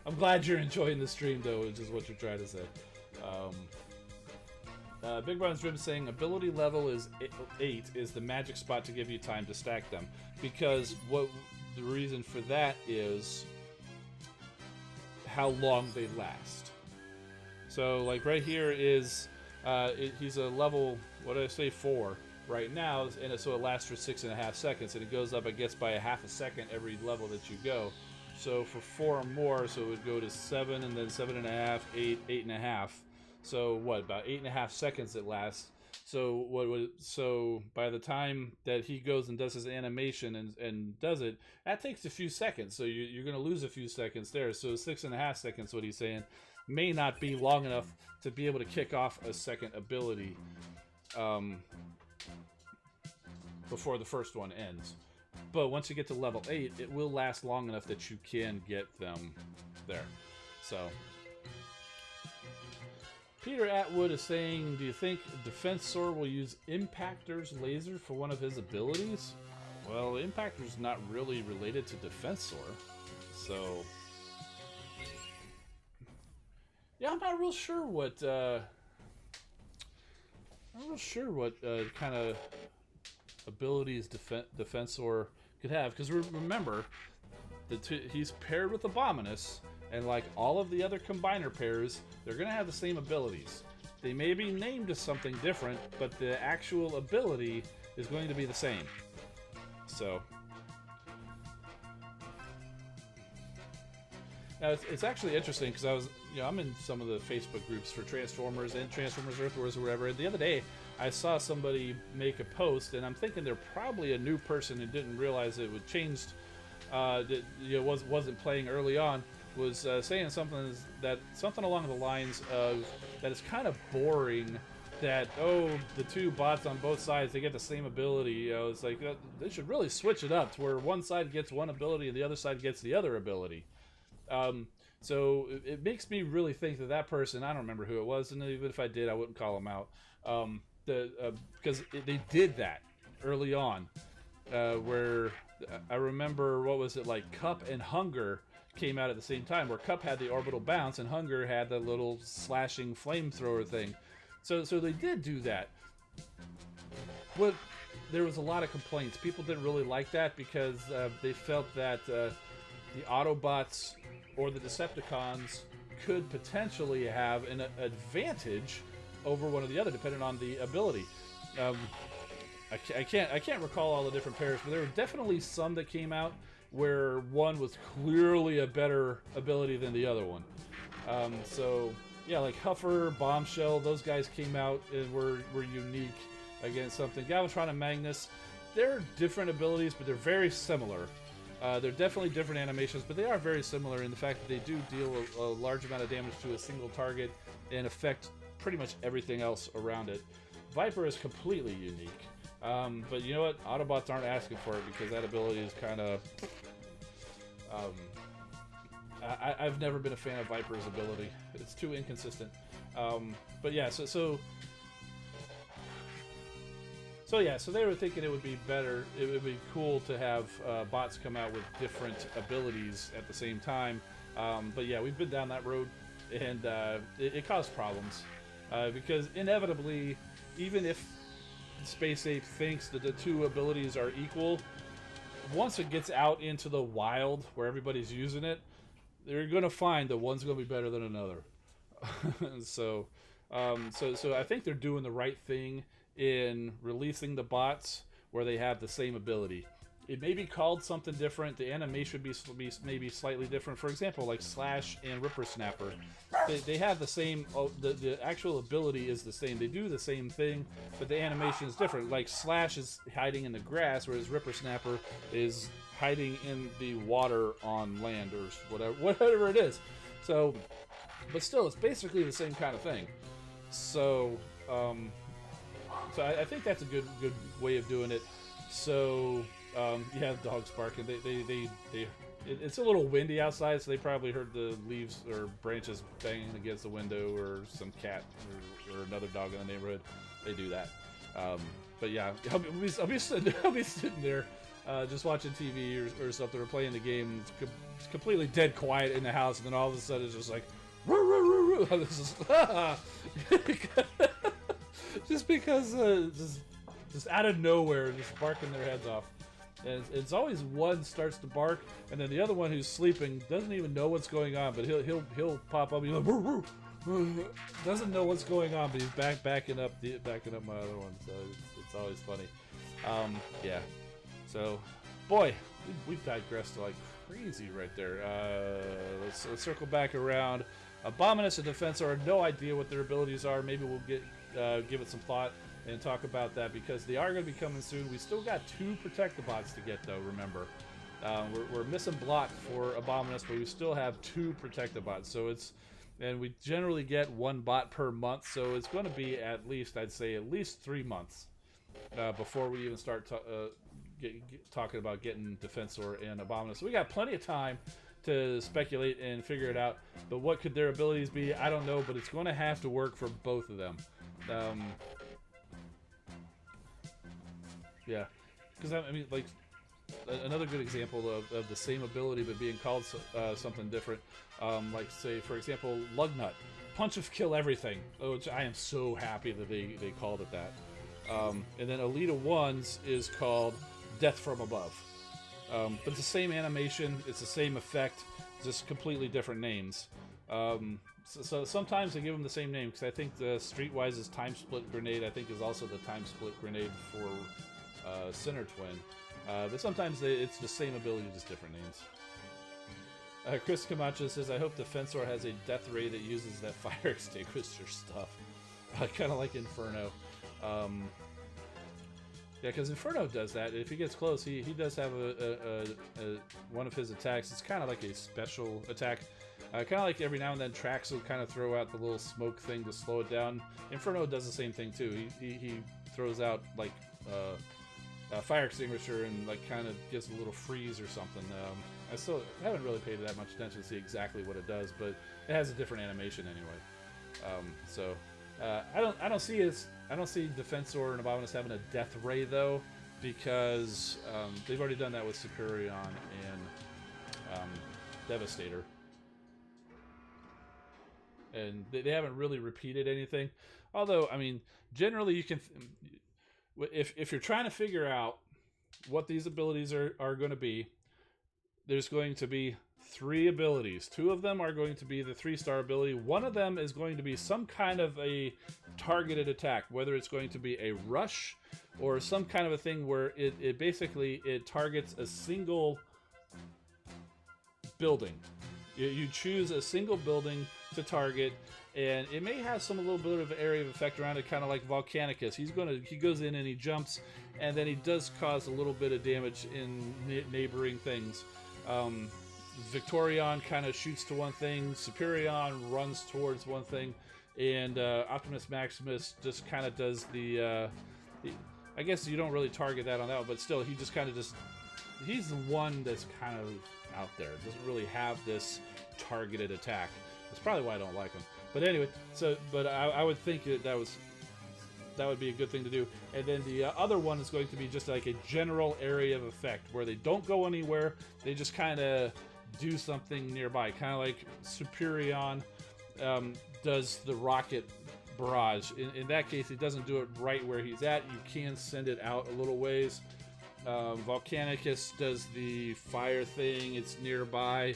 I'm glad you're enjoying the stream, though, which is what you're trying to say. Big Brown's Rib saying ability level is 8 is the magic spot to give you time to stack them, because what the reason for that is how long they last. So like right here is he's a level, what did I say, 4 right now, and so it lasts for 6.5 seconds, and it goes up, I guess, by a half a second every level that you go. So for 4 or more, so it would go to 7, and then 7.5, 8, 8.5. So what, about 8.5 seconds it lasts. So so by the time that he goes and does his animation and does it, that takes a few seconds. So you're going to lose a few seconds there. So 6.5 seconds, what he's saying, may not be long enough to be able to kick off a second ability before the first one ends. But once you get to level 8, it will last long enough that you can get them there. So Peter Atwood is saying, do you think Defensor will use Impactor's laser for one of his abilities? Well, Impactor's not really related to Defensor, so yeah, I'm not real sure what kind of abilities Defensor could have, because remember, he's paired with Abominus, and like all of the other combiner pairs, they're going to have the same abilities. They may be named as something different, but the actual ability is going to be the same. So now it's actually interesting, because I'm in some of the Facebook groups for Transformers and Transformers Earth Wars or whatever, and the other day I saw somebody make a post, and I'm thinking they're probably a new person who didn't realize it would change, wasn't playing early on, was saying something along the lines of that it's kind of boring that, oh, the two bots on both sides, they get the same ability. It's like they should really switch it up to where one side gets one ability and the other side gets the other ability. So it makes me really think that that person, I don't remember who it was, and even if I did, I wouldn't call him out. Because they did that early on, where I remember, what was it, like Cup and Hunger came out at the same time, where Cup had the orbital bounce and Hunger had the little slashing flamethrower thing. So they did do that. But there was a lot of complaints. People didn't really like that because they felt that the Autobots or the Decepticons could potentially have an advantage over one or the other, depending on the ability. I can't recall all the different pairs, but there were definitely some that came out where one was clearly a better ability than the other one. So yeah, like Huffer, Bombshell, those guys came out and were unique against something. Galvatron and Magnus, they're different abilities, but they're very similar. They're definitely different animations, but they are very similar in the fact that they do deal a large amount of damage to a single target and affect pretty much everything else around it. Viper is completely unique. But you know what? Autobots aren't asking for it because that ability is kind of... I've never been a fan of Viper's ability. It's too inconsistent. But yeah, so they were thinking it would be better, it would be cool to have bots come out with different abilities at the same time. But yeah, we've been down that road, and it caused problems. Because inevitably, even if Space Ape thinks that the two abilities are equal, once it gets out into the wild where everybody's using it, they're going to find that one's going to be better than another. So I think they're doing the right thing in releasing the bots where they have the same ability. It may be called something different. The animation would be maybe slightly different. For example, like Slash and Ripper Snapper, they have the same. The actual ability is the same. They do the same thing, but the animation is different. Like Slash is hiding in the grass, whereas Ripper Snapper is hiding in the water on land or whatever it is. So, but still, it's basically the same kind of thing. So I think that's a good way of doing it. So. Yeah, the dogs barking. It's a little windy outside, so they probably heard the leaves or branches banging against the window, or some cat or another dog in the neighborhood. They do that. But yeah, I'll be sitting there, just watching TV or something, or playing the game. It's completely dead quiet in the house, and then all of a sudden it's just like, roo, roo, roo, roo. This is just because just out of nowhere, just barking their heads off. And it's always one starts to bark, and then the other one who's sleeping doesn't even know what's going on, but he'll pop up. He's like, woo, woo. Doesn't know what's going on, but he's backing up my other one. So it's always funny. Yeah. So, boy, we digressed like crazy right there. Let's circle back around. Abominus and Defensor have no idea what their abilities are. Maybe we'll give it some thought and talk about that, because they are going to be coming soon. We still got 2 Protectobots to get, though, remember. We're missing Block for Abominus, but we still have 2 Protectobots. So and we generally get 1 bot per month, so it's going to be at least 3 months before we even start talking about getting Defensor and Abominus. So we got plenty of time to speculate and figure it out. But what could their abilities be? I don't know, but it's going to have to work for both of them. Yeah, because I mean, like, another good example of the same ability but being called something different, like, say, for example, Lugnut, Punch of Kill Everything, which I am so happy that they called it that. And then Elita 1's is called Death from Above. But it's the same animation, it's the same effect, just completely different names. So sometimes they give them the same name, because I think the Streetwise's Time Split Grenade, I think, is also the Time Split Grenade for Center Twin. But sometimes it's the same ability, just different names. Chris Camacho says, I hope Defensor has a death ray that uses that fire extinguisher stuff. Kind of like Inferno. Yeah, because Inferno does that. If he gets close, he does have one of his attacks. It's kind of like a special attack. Kind of like every now and then Trax will kind of throw out the little smoke thing to slow it down. Inferno does the same thing too. He throws out like a fire extinguisher and like kind of gives a little freeze or something. I still haven't really paid that much attention to see exactly what it does, but it has a different animation anyway. I don't see Defensor and Abominus having a death ray though, because they've already done that with Superion and Devastator, and they haven't really repeated anything. Although, I mean, generally you can, if you're trying to figure out what these abilities are going to be, there's going to be 3 abilities. 2 of them are going to be the 3-star ability. One of them is going to be some kind of a targeted attack, whether it's going to be a rush or some kind of a thing where it basically targets a single building. You choose a single building to target, and it may have a little bit of area of effect around it, kind of like Volcanicus. He goes in and he jumps, and then he does cause a little bit of damage in neighboring things. Victorion kind of shoots to one thing, Superion runs towards one thing, and Optimus Maximus just kind of does the I guess you don't really target that on that one, but still, he just kind of he's the one that's kind of out there. Doesn't really have this targeted attack. That's probably why I don't like him. But anyway, but I would think that would be a good thing to do. And then the other one is going to be just like a general area of effect where they don't go anywhere. They just kind of do something nearby. Kind of like Superion does the rocket barrage. In that case, he doesn't do it right where he's at. You can send it out a little ways. Volcanicus does the fire thing. It's nearby.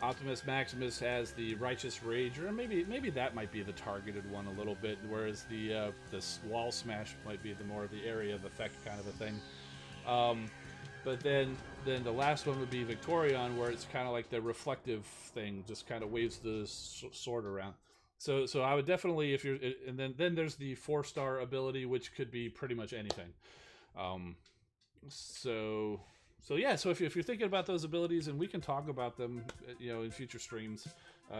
Optimus Maximus has the Righteous Rage, or maybe that might be the targeted one a little bit, whereas the Wall Smash might be the more of the area of effect kind of a thing. But then the last one would be Victorion, where it's kind of like the reflective thing, just kind of waves the sword around. So I would definitely, if you're, and then there's the 4-star ability, which could be pretty much anything. So if you're thinking about those abilities, and we can talk about them, in future streams,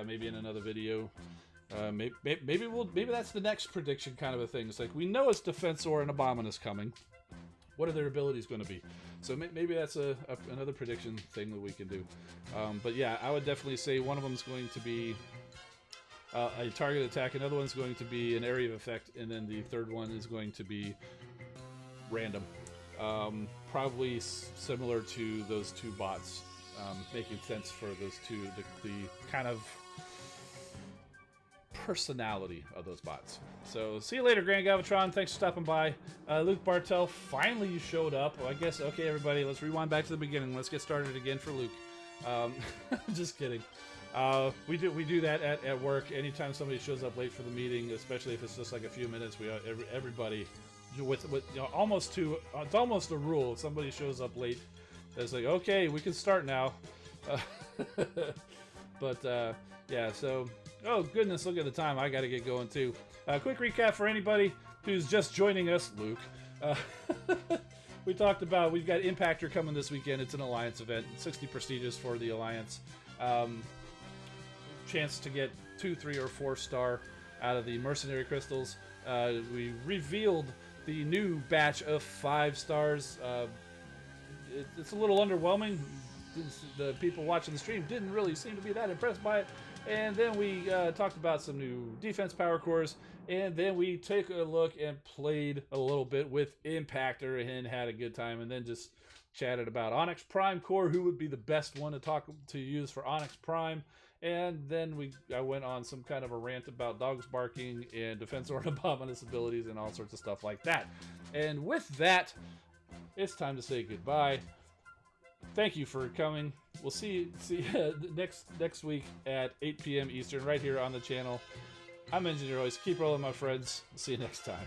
maybe in another video. Maybe that's the next prediction kind of a thing. It's like, we know it's Defensor and Abominus coming. What are their abilities going to be? So maybe that's another prediction thing that we can do. But yeah, I would definitely say one of them is going to be a target attack, another one's going to be an area of effect, and then the third one is going to be random. Probably similar to those 2 bots, making sense for those 2, the kind of personality of those bots. So see you later, Grand Galvatron. Thanks for stopping by. Luke Bartel, finally you showed up. Well, I guess, okay, everybody, let's rewind back to the beginning. Let's get started again for Luke. Just kidding. We do that at work. Anytime somebody shows up late for the meeting, especially if it's just like a few minutes, everybody with almost it's almost a rule. If somebody shows up late, it's like, okay, we can start now. Yeah, so, oh goodness, look at the time. I got to get going too. Quick recap for anybody who's just joining us, Luke. We talked about, we've got Impactor coming this weekend. It's an Alliance event, 60 prestigious for the Alliance. Chance to get 2, 3, or 4-star out of the Mercenary Crystals. We revealed the new batch of 5 stars. It's a little underwhelming. The people watching the stream didn't really seem to be that impressed by it. And then we talked about some new defense power cores, and then we took a look and played a little bit with Impactor and had a good time, and then just chatted about Onyx Prime core, who would be the best one to use for Onyx Prime. And then I went on some kind of a rant about dogs barking and Defensor and Abominus abilities and all sorts of stuff like that. And with that, it's time to say goodbye. Thank you for coming. We'll see you next week at 8 p.m. Eastern right here on the channel. I'm Engineer Hoist. Keep rolling, my friends. See you next time.